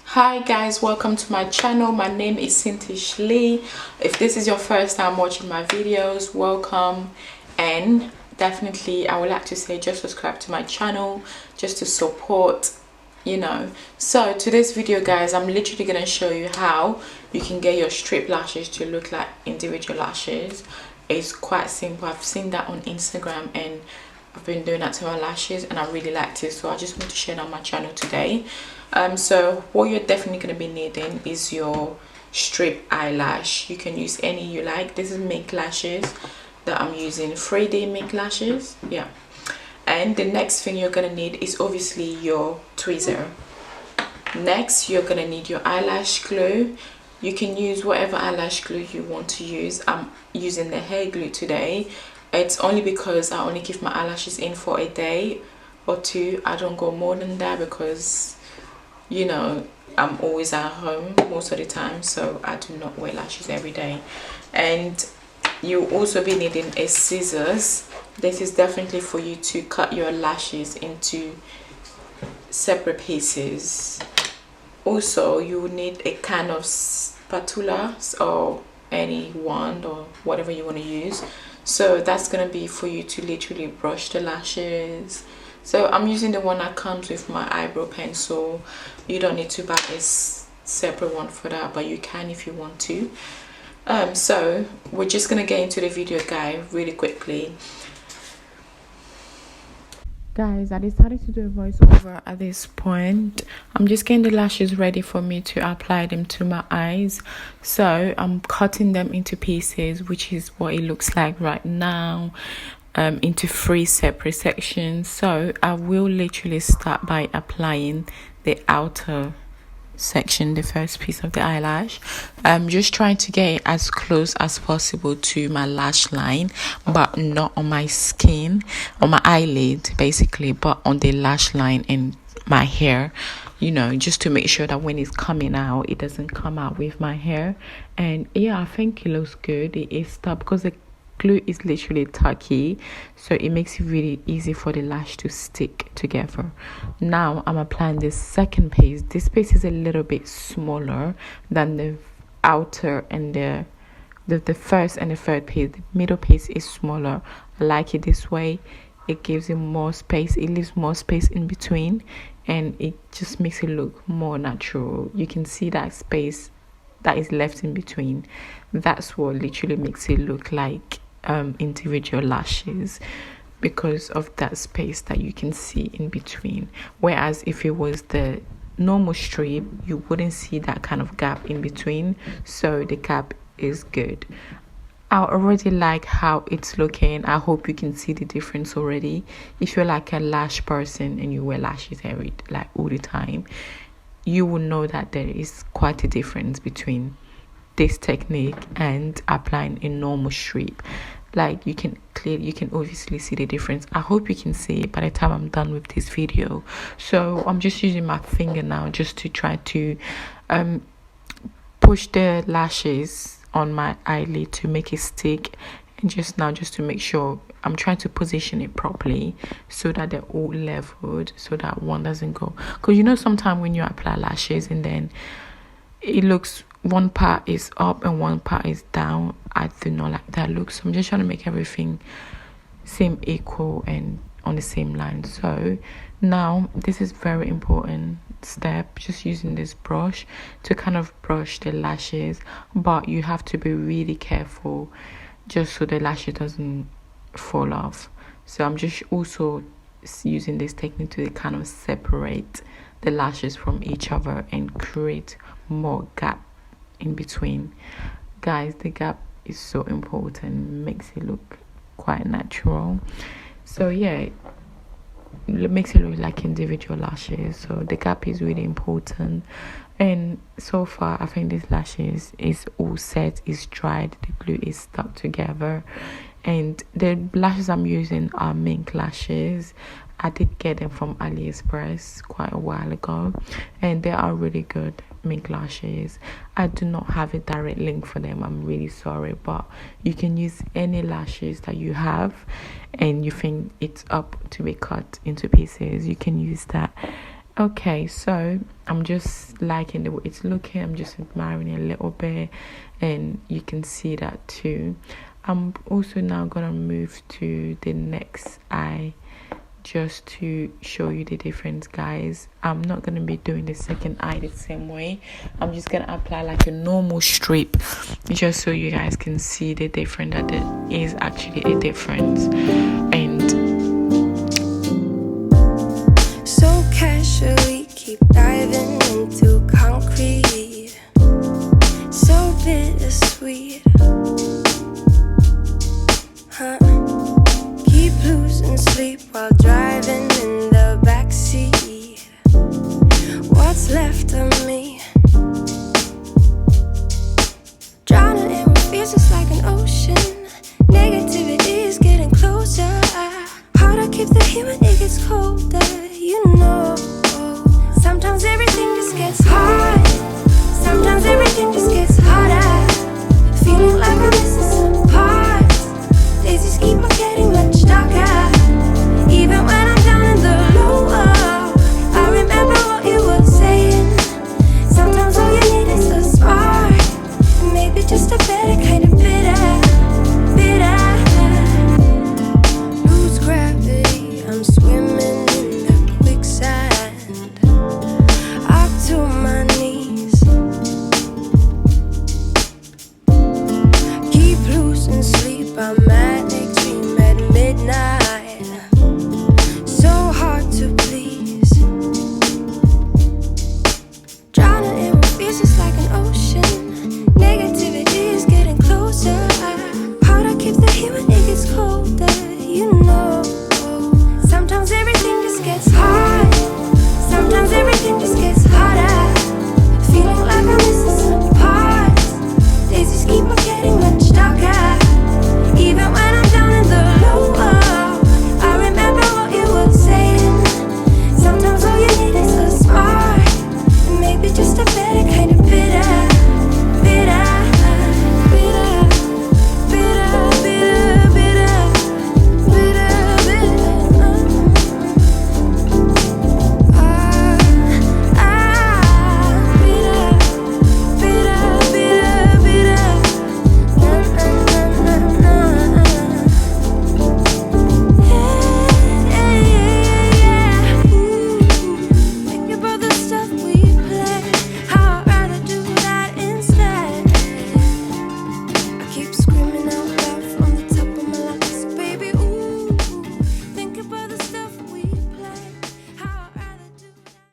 Hi guys, welcome to my channel. My name is Cynthia Lee. If this is your first time watching my videos, welcome, and definitely I would like to say just subscribe to my channel just to support, you know. So today's video guys, I'm literally going to show you how you can get your strip lashes to look like individual lashes. It's quite simple. I've seen that on Instagram and I've been doing that to my lashes and I really liked it, so I just want to share it on my channel today. So what you're definitely going to be needing is your strip eyelash. You can use any you like. This is Mink lashes that I'm using, 3D Mink lashes, yeah. And the next thing you're going to need is obviously your tweezer. Next you're going to need your eyelash glue. You can use whatever eyelash glue you want to use. I'm using the hair glue today. It's only because I only keep my eyelashes in for a day or two. I don't go more than that because, you know, I'm always at home most of the time, so I do not wear lashes every day. And you'll also be needing a scissors. This is definitely for you to cut your lashes into separate pieces. Also, you will need a kind of spatula or any wand or whatever you want to use. So that's going to be for you to literally brush the lashes. So I'm using the one that comes with my eyebrow pencil. You don't need to buy a separate one for that, but you can if you want to. So we're just gonna get into the video guys really quickly. Guys, I decided to do a voiceover at this point. I'm just getting the lashes ready for me to apply them to my eyes. So I'm cutting them into pieces, which is what it looks like right now, into 3 separate sections. So I will literally start by applying the outer section, the first piece of the eyelash. I'm just trying to get it as close as possible to my lash line, but not on my skin, on my eyelid basically, but on the lash line and my hair, you know, just to make sure that when it's coming out it doesn't come out with my hair. And yeah, I think it looks good. It is stuck because the glue is literally tacky, so it makes it really easy for the lash to stick together. Now I'm applying this second piece. This piece is a little bit smaller than the outer and the first and the third piece. The middle piece is smaller. I like it this way. It gives it more space. It leaves more space in between and it just makes it look more natural. You can see that space that is left in between. That's what literally makes it look like individual lashes, because of that space that you can see in between. Whereas if it was the normal strip, you wouldn't see that kind of gap in between, so the gap is good. I already like how it's looking. I hope you can see the difference already. If you're like a lash person and you wear lashes all the time, you will know that there is quite a difference between this technique and applying a normal strip. Like you can obviously see the difference. I hope you can see it by the time I'm done with this video. So I'm just using my finger now just to try to push the lashes on my eyelid to make it stick, and just to make sure I'm trying to position it properly so that they're all leveled, so that one doesn't go, because you know sometimes when you apply lashes and then it looks one part is up and one part is down. I do not like that look, so I'm just trying to make everything seem equal and on the same line. So now this is very important step, just using this brush to kind of brush the lashes, but you have to be really careful just so the lashes doesn't fall off. So I'm just also using this technique to kind of separate the lashes from each other and create more gap in between. Guys, the gap is so important, makes it look quite natural. So yeah, it makes it look like individual lashes, so the gap is really important. And so far I think this lashes is all set, is dried, the glue is stuck together. And the lashes I'm using are Mink lashes. I did get them from AliExpress quite a while ago and they are really good. Mink lashes. I do not have a direct link for them, I'm really sorry, but you can use any lashes that you have and you think it's up to be cut into pieces, you can use that. Okay, so I'm just liking the way it's looking. I'm just admiring it a little bit, and you can see that too. I'm also now gonna move to the next eye just to show you the difference, guys. I'm not gonna be doing the second eye the same way. I'm just gonna apply like a normal strip just so you guys can see the difference, that there is actually a difference. And so casually keep diving into concrete, so bittersweet, huh? Keep losing sleep while driving in the backseat. What's left of me? Drowning in what feels just like an ocean. Negativity is getting closer. Hard to keep the heat when it gets colder.